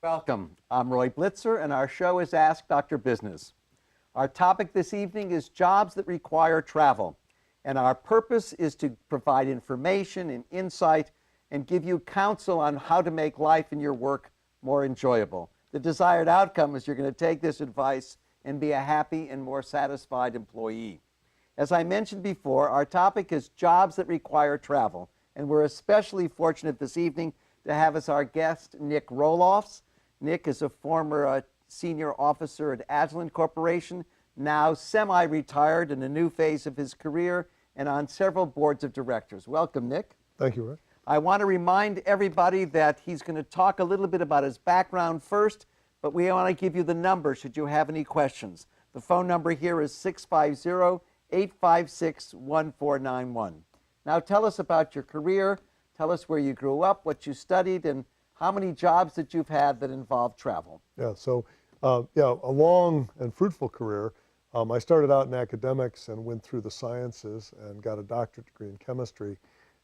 Welcome. I'm Roy Blitzer, and our show is Ask Dr. Business. Our topic this evening is jobs that require travel, and our purpose is to provide information and insight and give you counsel on how to make life and your work more enjoyable. The desired outcome is you're going to take this advice and be a happy and more satisfied employee. As I mentioned before, our topic is jobs that require travel, and we're especially fortunate this evening to have as our guest Nick Roelofs. Nick is a former senior officer at Agilent Corporation, now semi-retired in a new phase of his career and on several boards of directors. Welcome, Nick. Thank you, Rick. I want to remind everybody that he's going to talk a little bit about his background first, but we want to give you the number should you have any questions. The phone number here is 650-856-1491. Now tell us about your career, tell us where you grew up, what you studied, and how many jobs that you've had that involve travel. Yeah, so a long and fruitful career. I started out in academics and went through the sciences and got a doctorate degree in chemistry,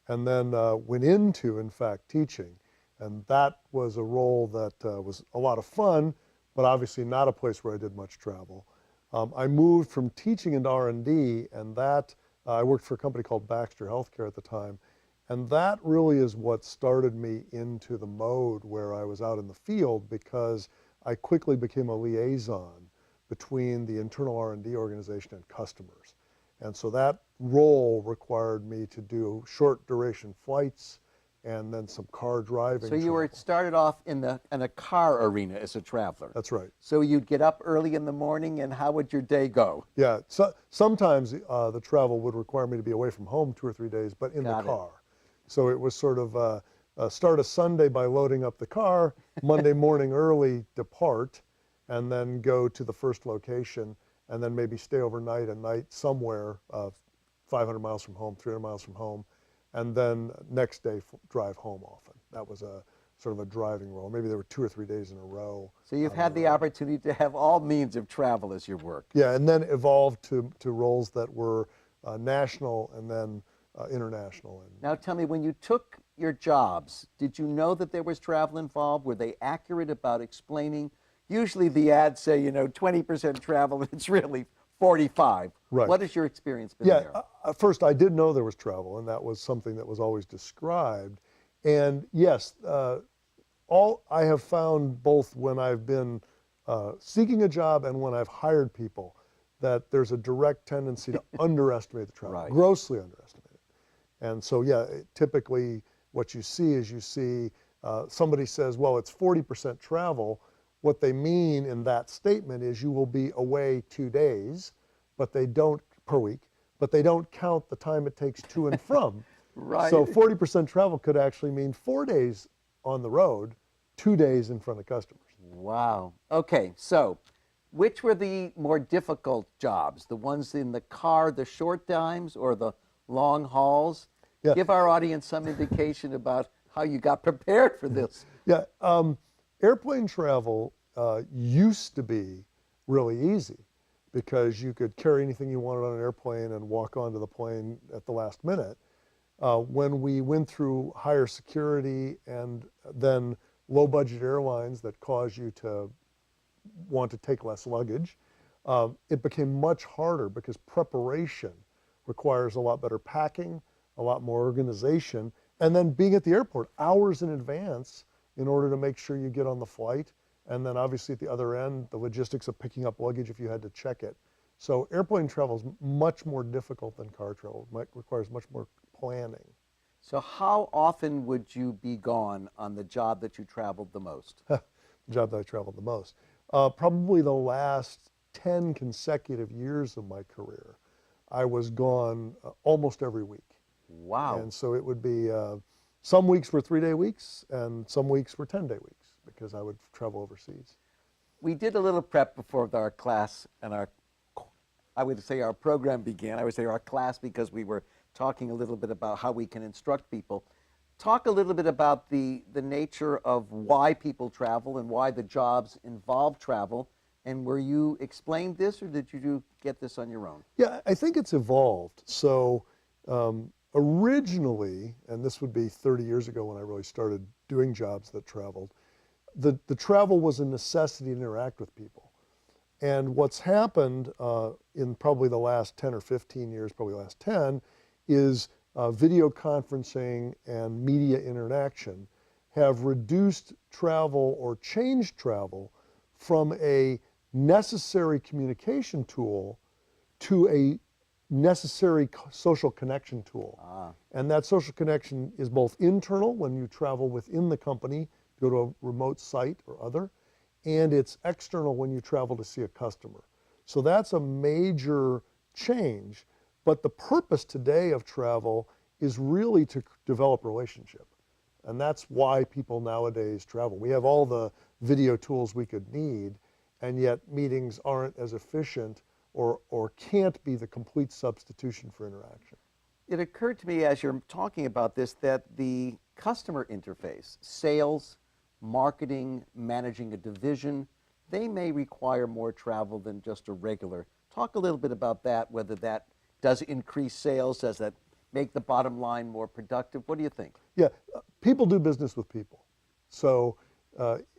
and then went into, in fact, teaching. And that was a role that was a lot of fun, but obviously not a place where I did much travel. I moved from teaching into R&D, and that I worked for a company called Baxter Healthcare at the time. And that really is what started me into the mode where I was out in the field, because I quickly became a liaison between the internal R&D organization and customers. And so that role required me to do short duration flights and then some car driving. So you were started off in a car arena as a traveler. That's right. So you'd get up early in the morning, and how would your day go? Yeah, so sometimes the travel would require me to be away from home 2 or 3 days, but in the car. So it was sort of start a Sunday by loading up the car, Monday morning early depart, and then go to the first location, and then maybe stay overnight at night somewhere 500 miles from home, 300 miles from home, and then next day drive home often. That was a sort of a driving role. Maybe there were 2 or 3 days in a row. So you've had the opportunity to have all means of travel as your work. Yeah, and then evolved to roles that were national and then international. Now tell me, when you took your jobs, did you know that there was travel involved? Were they accurate about explaining? Usually the ads say, 20% travel, it's really 45. Right. What has your experience been there? First, I did know there was travel, and that was something that was always described. And yes, all I have found, both when I've been seeking a job and when I've hired people, that there's a direct tendency to underestimate the travel, Right. Grossly underestimate it. And so, typically what you see is somebody says, well, it's 40% travel. What they mean in that statement is you will be away 2 days, per week, but they don't count the time it takes to and from. Right. So 40% travel could actually mean 4 days on the road, 2 days in front of customers. Wow. Okay, so which were the more difficult jobs? The ones in the car, the short times, or the long hauls? Yeah. Give our audience some indication about how you got prepared for this. Yeah, airplane travel used to be really easy because you could carry anything you wanted on an airplane and walk onto the plane at the last minute. When we went through higher security and then low-budget airlines that cause you to want to take less luggage, it became much harder because preparation requires a lot better packing, a lot more organization, and then being at the airport hours in advance in order to make sure you get on the flight. And then obviously at the other end, the logistics of picking up luggage if you had to check it. So airplane travel is much more difficult than car travel. It requires much more planning. So how often would you be gone on the job that you traveled the most? The job that I traveled the most. Probably the last 10 consecutive years of my career, I was gone almost every week. Wow. And so it would be, some weeks were 3-day weeks and some weeks were 10-day weeks because I would travel overseas. We did a little prep before our class and I would say our program began. I would say our class because we were talking a little bit about how we can instruct people. Talk a little bit about the nature of why people travel and why the jobs involve travel. And were you explained this, or did you get this on your own? Yeah, I think it's evolved. So originally, and this would be 30 years ago when I really started doing jobs that traveled, the travel was a necessity to interact with people. And what's happened in probably the last 10 or 15 years, probably the last 10, is video conferencing and media interaction have reduced travel or changed travel from a necessary communication tool to a necessary social connection tool. And that social connection is both internal when you travel within the company, go to a remote site or other, and it's external when you travel to see a customer. So that's a major change, but the purpose today of travel is really to develop relationship. And that's why people nowadays travel. We have all the video tools we could need, and yet meetings aren't as efficient or can't be the complete substitution for interaction. It occurred to me as you're talking about this that the customer interface, sales, marketing, managing a division, they may require more travel than just a regular. Talk a little bit about that, whether that does increase sales, does that make the bottom line more productive? What do you think? Yeah, people do business with people. So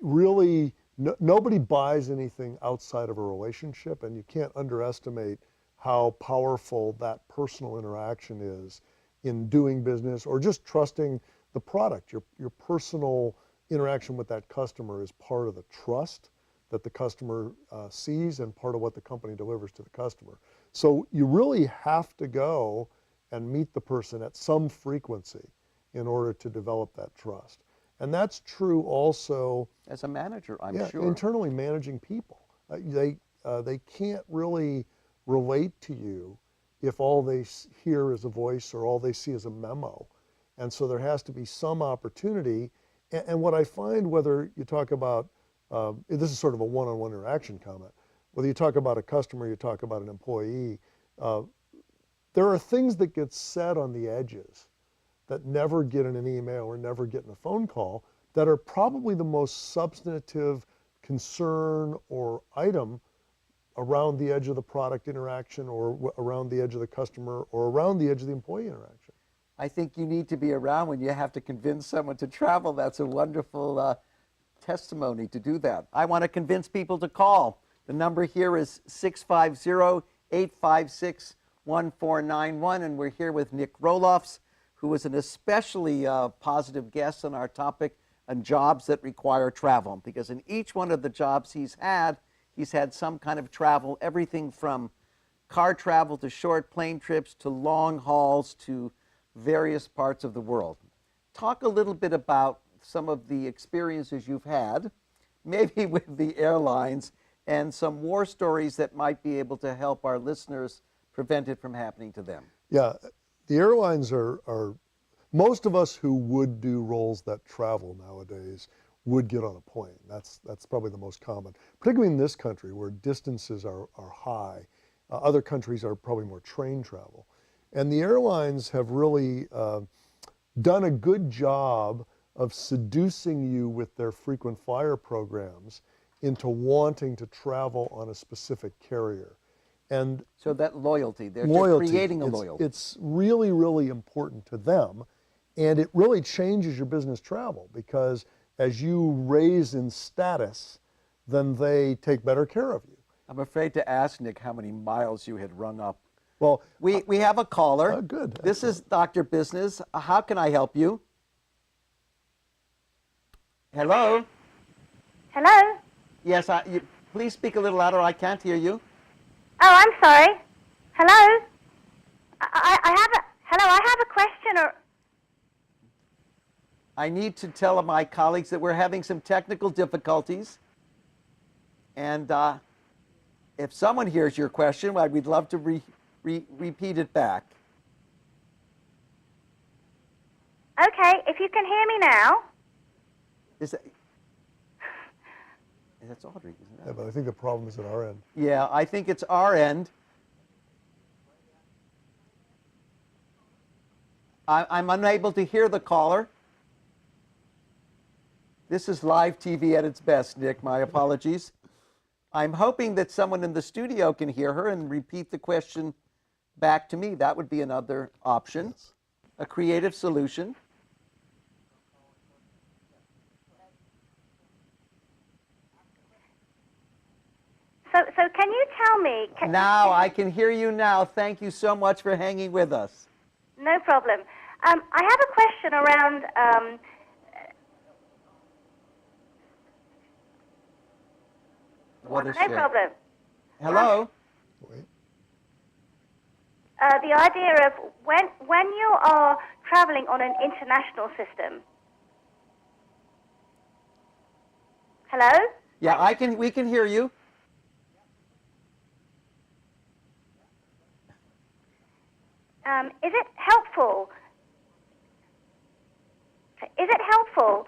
really, nobody buys anything outside of a relationship, and you can't underestimate how powerful that personal interaction is in doing business or just trusting the product. Your personal interaction with that customer is part of the trust that the customer sees and part of what the company delivers to the customer. So you really have to go and meet the person at some frequency in order to develop that trust. And that's true also As a manager, I'm yeah, sure. internally managing people. They can't really relate to you if all they hear is a voice or all they see is a memo. And so there has to be some opportunity. And what I find, whether you talk about, this is sort of a one-on-one interaction comment, whether you talk about a customer, you talk about an employee, there are things that get said on the edges that never get in an email or never get in a phone call that are probably the most substantive concern or item around the edge of the product interaction or around the edge of the customer or around the edge of the employee interaction. I think you need to be around when you have to convince someone to travel. That's a wonderful testimony to do that. I want to convince people to call. The number here is 650-856-1491, and we're here with Nick Roelofs, who is an especially positive guest on our topic on jobs that require travel, because in each one of the jobs he's had some kind of travel, everything from car travel to short plane trips to long hauls to various parts of the world. Talk a little bit about some of the experiences you've had, maybe with the airlines, and some war stories that might be able to help our listeners prevent it from happening to them. Yeah, the airlines are most of us who would do roles that travel nowadays would get on a plane. That's probably the most common, particularly in this country where distances are high. Other countries are probably more train travel. And the airlines have really done a good job of seducing you with their frequent flyer programs into wanting to travel on a specific carrier. And so that loyalty, they're creating a loyalty. It's really, really important to them. And it really changes your business travel because as you raise in status, then they take better care of you. I'm afraid to ask, Nick, how many miles you had rung up. Well, we have a caller. Good. This is Dr. Business. How can I help you? Hello? Hello? Yes, please speak a little louder. I can't hear you. Oh, I'm sorry. Hello? I have a question or... I need to tell my colleagues that we're having some technical difficulties. And if someone hears your question, we'd love to repeat it back. Okay, if you can hear me now. That's Audrey, isn't it? Yeah, but I think the problem is at our end. Yeah, I think it's our end. I'm unable to hear the caller. This is live TV at its best, Nick. My apologies. I'm hoping that someone in the studio can hear her and repeat the question back to me. That would be another option, Yes. A creative solution. So can you tell me? Now I can hear you now. Thank you so much for hanging with us. No problem. I have a question around. What a No shame. problem. Hello? Wait. The idea of when you are traveling on an international system. Hello? Yeah, we can hear you. Is it helpful? Is it helpful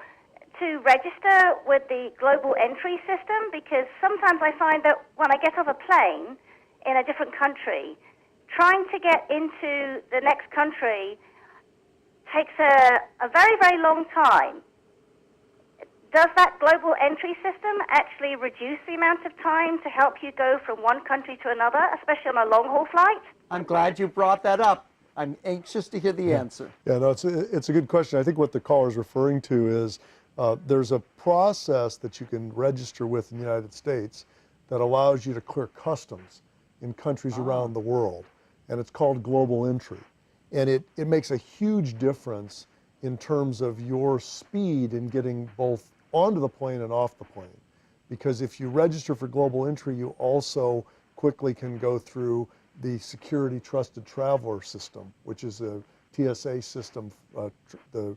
to register with the global entry system? Because sometimes I find that when I get off a plane in a different country, trying to get into the next country takes a very, very long time. Does that global entry system actually reduce the amount of time to help you go from one country to another, especially on a long-haul flight? I'm glad you brought that up. I'm anxious to hear the answer. Yeah, no, it's a good question. I think what the caller is referring to is there's a process that you can register with in the United States that allows you to clear customs in countries around the world, and it's called global entry. And it makes a huge difference in terms of your speed in getting both onto the plane and off the plane. Because if you register for global entry, you also quickly can go through the Security Trusted Traveler system, which is a TSA system, the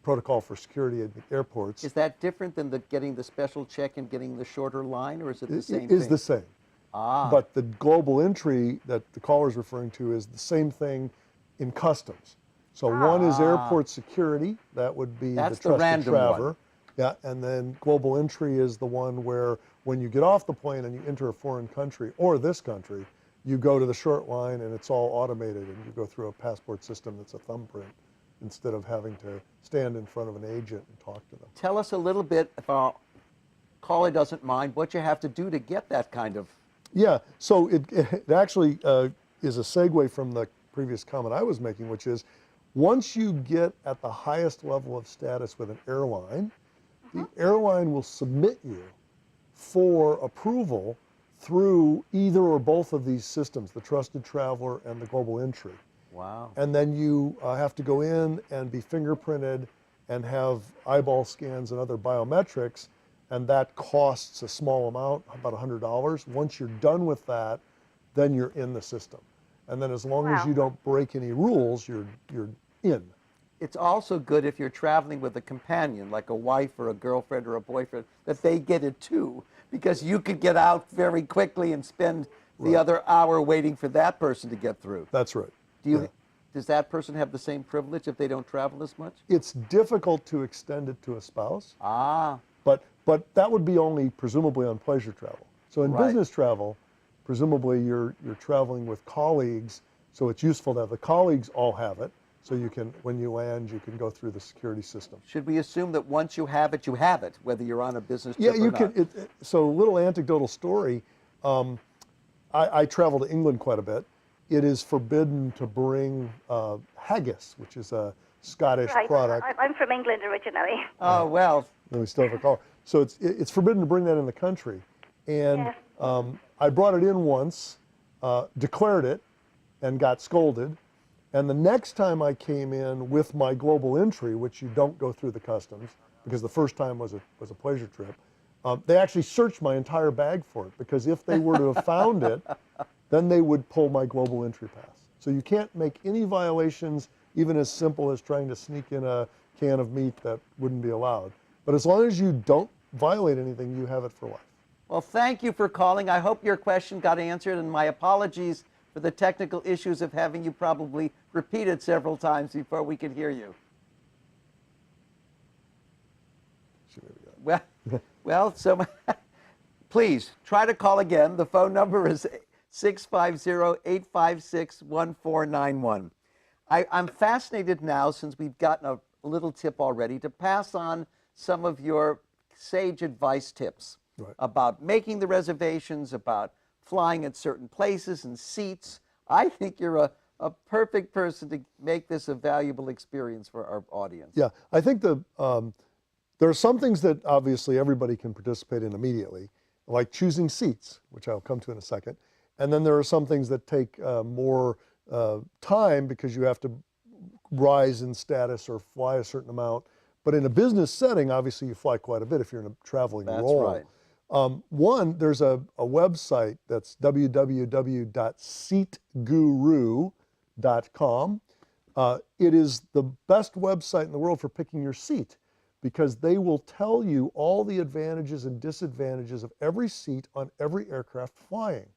protocol for security at airports. Is that different than getting the special check and getting the shorter line, or is it the same It thing? is the same. But the global entry that the caller is referring to is the same thing in customs. So one is airport security, that would be That's the the trusted random traveler. one. Yeah, and then global entry is the one where when you get off the plane and you enter a foreign country or this country, you go to the short line and it's all automated and you go through a passport system that's a thumbprint instead of having to stand in front of an agent and talk to them. Tell us a little bit, if our caller doesn't mind, what you have to do to get that kind of. Yeah, so it actually is a segue from the previous comment I was making, which is once you get at the highest level of status with an airline, the airline will submit you for approval through either or both of these systems, the Trusted Traveler and the Global Entry. Wow. And then you have to go in and be fingerprinted and have eyeball scans and other biometrics, and that costs a small amount, about $100. Once you're done with that, then you're in the system. And then as long as you don't break any rules, you're in. It's also good if you're traveling with a companion, like a wife or a girlfriend or a boyfriend, that they get it too, because you could get out very quickly and spend the other hour waiting for that person to get through. That's right. Does that person have the same privilege if they don't travel as much? It's difficult to extend it to a spouse. But that would be only presumably on pleasure travel. So in business travel, presumably you're traveling with colleagues, so it's useful to have the colleagues all have it, so you can, when you land, you can go through the security system. Should we assume that once you have it, whether you're on a business trip Yeah, or you not? can. So a little anecdotal story. I travel to England quite a bit. It is forbidden to bring haggis, which is a Scottish product. I'm from England originally. Oh, well. No, we still have a call. So it's forbidden to bring that in the country. And I brought it in once, declared it, and got scolded. And the next time I came in with my global entry, which you don't go through the customs, because the first time was a pleasure trip, they actually searched my entire bag for it, because if they were to have found it, then they would pull my global entry pass. So you can't make any violations, even as simple as trying to sneak in a can of meat that wouldn't be allowed. But as long as you don't violate anything, you have it for life. Well, thank you for calling. I hope your question got answered, and my apologies for the technical issues of having you probably repeat it several times before we could hear you. Well, so please try to call again. The phone number is 650-856-1491. I'm fascinated now, since we've gotten a little tip already, to pass on some of your sage advice tips about making the reservations, about flying at certain places and seats. I think you're a perfect person to make this a valuable experience for our audience. Yeah, I think there are some things that obviously everybody can participate in immediately, like choosing seats, which I'll come to in a second. And then there are some things that take more time because you have to rise in status or fly a certain amount. But in a business setting, obviously you fly quite a bit if you're in a traveling role. That's right. One, there's a website that's www.seatguru.com. It is the best website in the world for picking your seat because they will tell you all the advantages and disadvantages of every seat on every aircraft flying.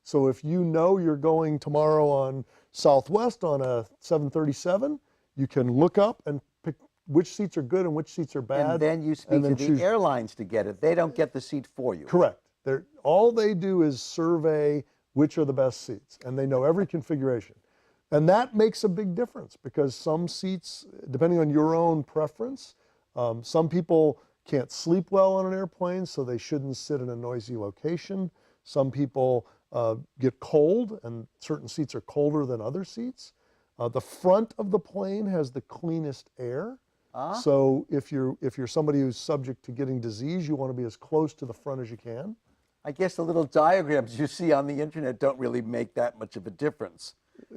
So if you know you're going tomorrow on Southwest on a 737, you can look up and pick which seats are good and which seats are bad. And then you speak to the airlines to get it. They don't get the seat for you. Correct. All they do is survey which are the best seats, and they know every configuration. And that makes a big difference because some seats, depending on your own preference, some people can't sleep well on an airplane, so they shouldn't sit in a noisy location. Some people get cold, and certain seats are colder than other seats. The front of the plane has the cleanest air. So if you're somebody who's subject to getting disease, you want to be as close to the front as you can. I guess the little diagrams you see on the internet don't really make that much of a difference.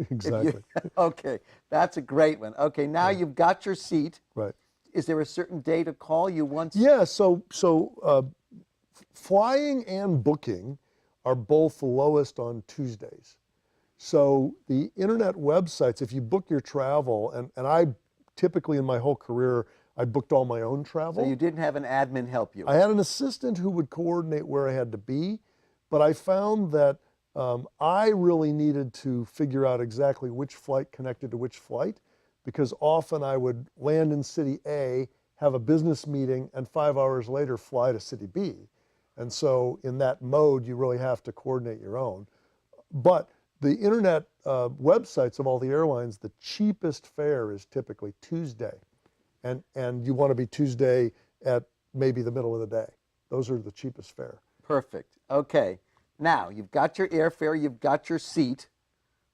Exactly. Okay, that's a great one. Okay, now you've got your seat. Right. Is there a certain day to call you once? Yeah, so flying and booking are both the lowest on Tuesdays. So the internet websites, if you book your travel, and I typically in my whole career, I booked all my own travel. So you didn't have an admin help you? I had an assistant who would coordinate where I had to be, but I found that I really needed to figure out exactly which flight connected to which flight, because often I would land in city A, have a business meeting, and 5 hours later fly to city B. And so in that mode, you really have to coordinate your own. But the internet websites of all the airlines, the cheapest fare is typically Tuesday. And you want to be Tuesday at maybe the middle of the day. Those are the cheapest fare. Perfect. Okay. Now, you've got your airfare, you've got your seat.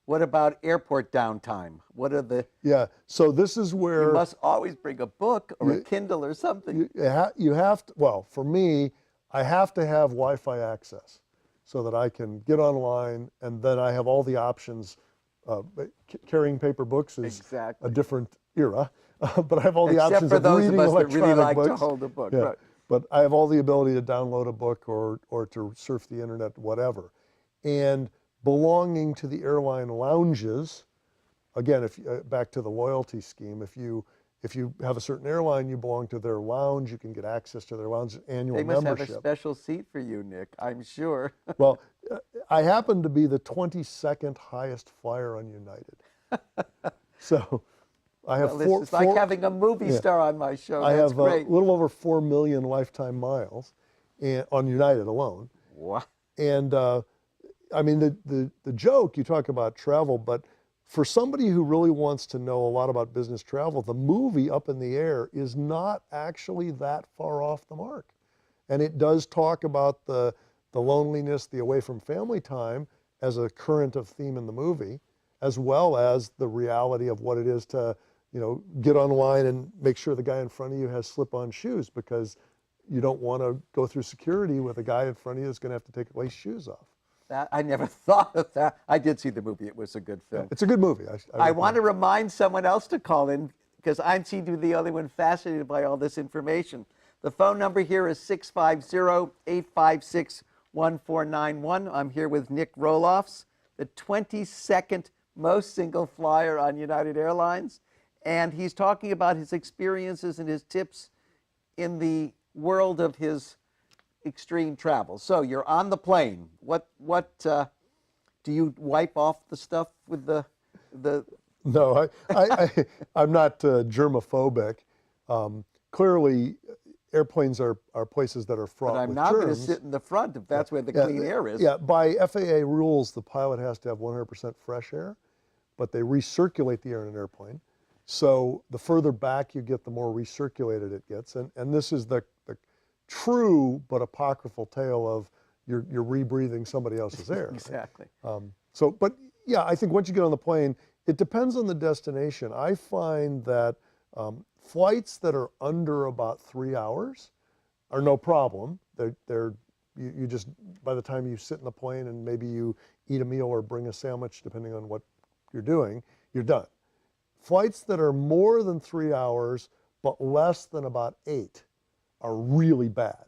What about airport downtime? What are the... Yeah, so this is where... You must always bring a book or a Kindle or something. You have to, well, for me, I have to have Wi-Fi access so that I can get online, and then I have all the options. Carrying paper books is a different era, but I have all the options of reading electronic books. Except for those of us that really like to hold a book. Yeah. Right. But I have all the ability to download a book or to surf the internet, whatever. And belonging to the airline lounges, again, back to the loyalty scheme, if you have a certain airline, you belong to their lounge, you can get access to their lounge annual membership. They must have a special seat for you, Nick, I'm sure. Well, I happen to be the 22nd highest flyer on United. So I have it's like having a movie star on my show. I That's have great. a little over 4 million lifetime miles on United alone. What? And I mean, the joke, you talk about travel, but for somebody who really wants to know a lot about business travel, the movie Up in the Air is not actually that far off the mark. And it does talk about the loneliness, the away from family time as a current of theme in the movie, as well as the reality of what it is to, get online and make sure the guy in front of you has slip-on shoes, because you don't want to go through security with a guy in front of you that's going to have to take his shoes off. I never thought of that. I did see the movie. It was a good film. It's a good movie. I want to remind someone else to call in because I seem to be the only one fascinated by all this information. The phone number here is 650-856-1491. I'm here with Nick Roelofs, the 22nd most single flyer on United Airlines. And he's talking about his experiences and his tips in the world of his extreme travel. So you're on the plane. What do you wipe off the stuff with the? No, I'm not germophobic. Clearly, airplanes are places that are fraught with germs. But I'm not going to sit in the front if that's where the clean air is. Yeah, by FAA rules, the pilot has to have 100% fresh air, but they recirculate the air in an airplane. So the further back you get, the more recirculated it gets. And this is the true but apocryphal tale of you're rebreathing somebody else's air. Exactly. But yeah, I think once you get on the plane, it depends on the destination. I find that flights that are under about 3 hours are no problem. They're You just, by the time you sit in the plane and maybe you eat a meal or bring a sandwich, depending on what you're doing, you're done. Flights that are more than 3 hours, but less than about 8 are really bad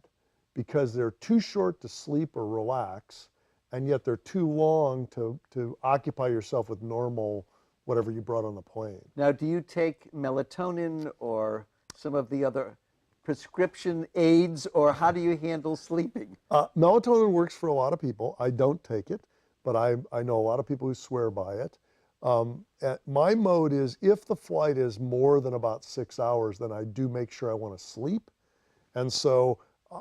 because they're too short to sleep or relax, and yet they're too long to occupy yourself with normal, whatever you brought on the plane. Now, do you take melatonin or some of the other prescription aids, or how do you handle sleeping? Melatonin works for a lot of people. I don't take it, but I know a lot of people who swear by it. My mode is if the flight is more than about 6 hours, then I do make sure I want to sleep. And so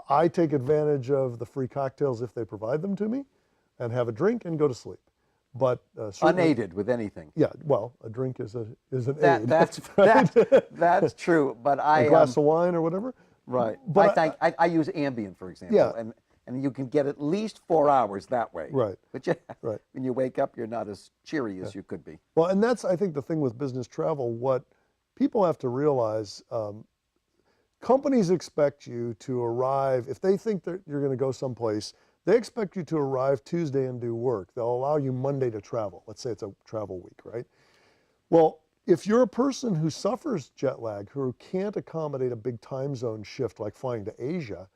I take advantage of the free cocktails if they provide them to me and have a drink and go to sleep. But Unaided with anything. Yeah, well, a drink is an aid. That's true. But a glass of wine or whatever. Right. But I use Ambien, for example. Yeah. And you can get at least 4 hours that way. Right. But right. when you wake up, you're not as cheery as you could be. Well, and that's, I think, the thing with business travel. What people have to realize, companies expect you to arrive, if they think that you're going to go someplace, they expect you to arrive Tuesday and do work. They'll allow you Monday to travel. Let's say it's a travel week, right? Well, if you're a person who suffers jet lag, who can't accommodate a big time zone shift like flying to Asia,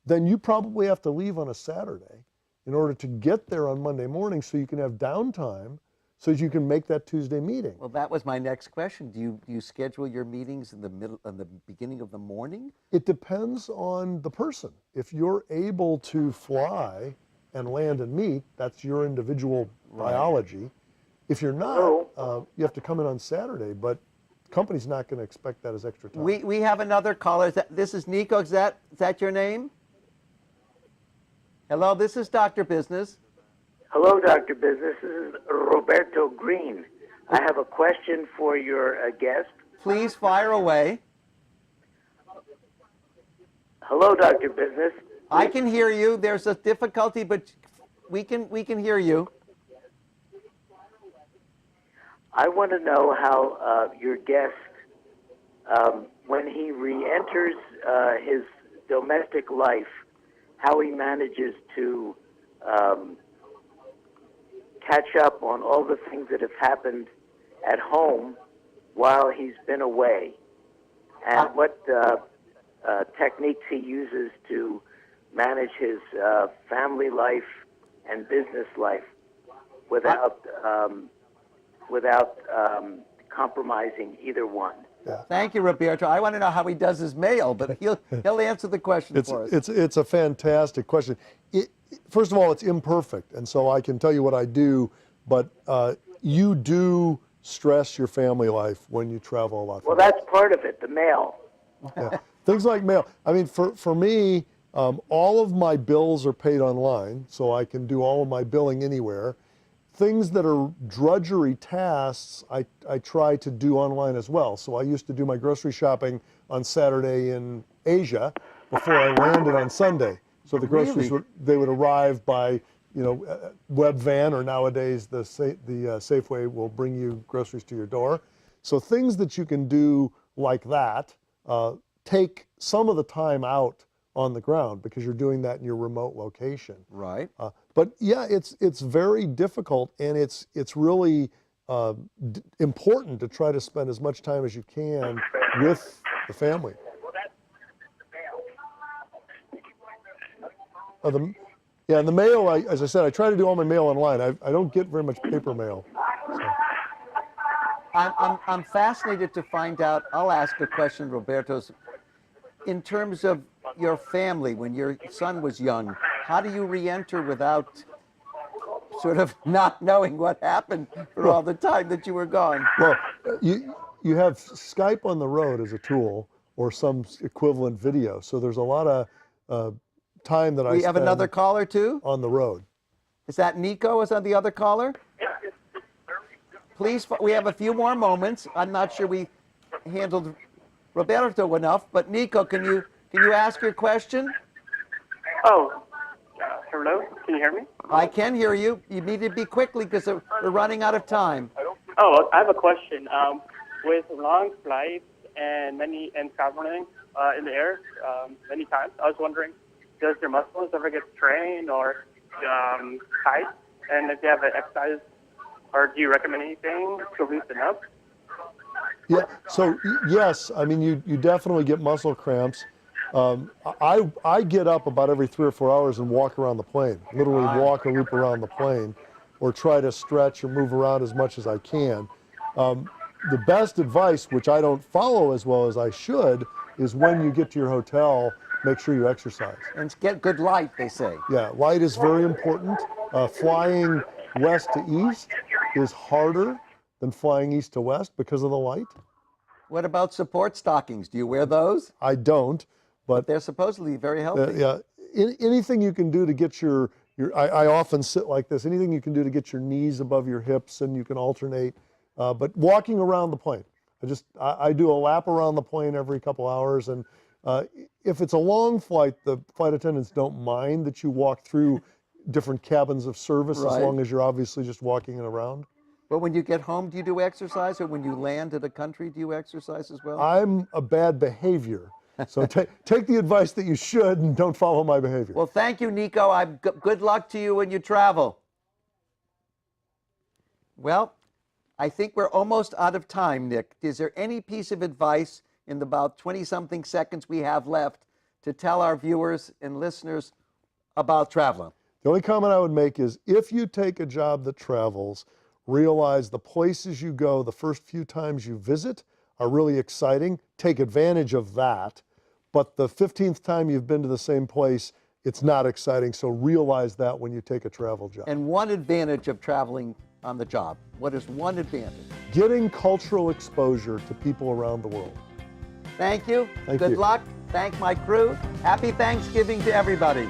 then you probably have to leave on a Saturday in order to get there on Monday morning so you can have downtime so that you can make that Tuesday meeting. Well, that was my next question. Do you schedule your meetings in the beginning of the morning? It depends on the person. If you're able to fly and land and meet, that's your individual biology. If you're not, you have to come in on Saturday, but the company's not going to expect that as extra time. We have another caller. This is Nico. Is that your name? Hello, this is Dr. Business. Hello, Dr. Business. This is Roberto Green. I have a question for your guest. Please fire away. Hello, Dr. Business. I can hear you. There's a difficulty, but we can hear you. I want to know how your guest, when he re-enters his domestic life, how he manages to catch up on all the things that have happened at home while he's been away, and what techniques he uses to manage his family life and business life without compromising either one. Yeah. Thank you, Roberto. I want to know how he does his mail, but he'll answer the question for us. It's a fantastic question. First of all, it's imperfect, and so I can tell you what I do, but you do stress your family life when you travel a lot. Well, that's part of it, the mail. Yeah. Things like mail. I mean, for me, all of my bills are paid online, so I can do all of my billing anywhere. Things that are drudgery tasks, I try to do online as well. So I used to do my grocery shopping on Saturday in Asia before I landed on Sunday. So the groceries they would arrive by, web van, or nowadays the Safeway will bring you groceries to your door. So things that you can do like that take some of the time out on the ground because you're doing that in your remote location. Right. But yeah, it's very difficult, and it's really important to try to spend as much time as you can with the family. And the mail, as I said, I try to do all my mail online. I don't get very much paper mail. So. I'm fascinated to find out. I'll ask a question, Roberto's. In terms of your family, when your son was young, how do you re-enter without sort of not knowing what happened for all the time that you were gone? Well, you have Skype on the road as a tool, or some equivalent video. So there's a lot of time that I spend. We have another caller too? On the road. Is that Nico? Is that the other caller? Please, we have a few more moments. I'm not sure we handled Roberto enough, but Nico, can you ask your question? Oh, hello? Can you hear me? I can hear you. You need to be quickly because we're running out of time. Oh, I have a question. With long flights and traveling in the air many times, I was wondering, does your muscles ever get strained or tight? And if you have an exercise, or do you recommend anything to loosen up? Yeah, so yes, I mean, you definitely get muscle cramps. I get up about every 3 or 4 hours and walk around the plane, literally walk a loop around the plane, or try to stretch or move around as much as I can. The best advice, which I don't follow as well as I should, is when you get to your hotel, make sure you exercise. And get good light, they say. Yeah, light is very important. Flying west to east is harder than flying east to west because of the light. What about support stockings? Do you wear those? I don't, but They're supposedly very healthy. yeah, anything you can do to get I often sit like this, anything you can do to get your knees above your hips and you can alternate, but walking around the plane. I do a lap around the plane every couple hours, and if it's a long flight, the flight attendants don't mind that you walk through different cabins of service as Right. long as you're obviously just walking it around. But when you get home, do you do exercise? Or when you land at a country, do you exercise as well? I'm a bad behavior, so take the advice that you should and don't follow my behavior. Well, thank you, Nico. Good luck to you when you travel. Well, I think we're almost out of time, Nick. Is there any piece of advice in the about 20-something seconds we have left to tell our viewers and listeners about traveling? The only comment I would make is if you take a job that travels, realize the places you go the first few times you visit are really exciting. Take advantage of that. But the 15th time you've been to the same place, it's not exciting. So realize that when you take a travel job. And one advantage of traveling on the job. What is one advantage? Getting cultural exposure to people around the world. Thank you. Thank Good you. luck. Thank my crew. Happy Thanksgiving to everybody.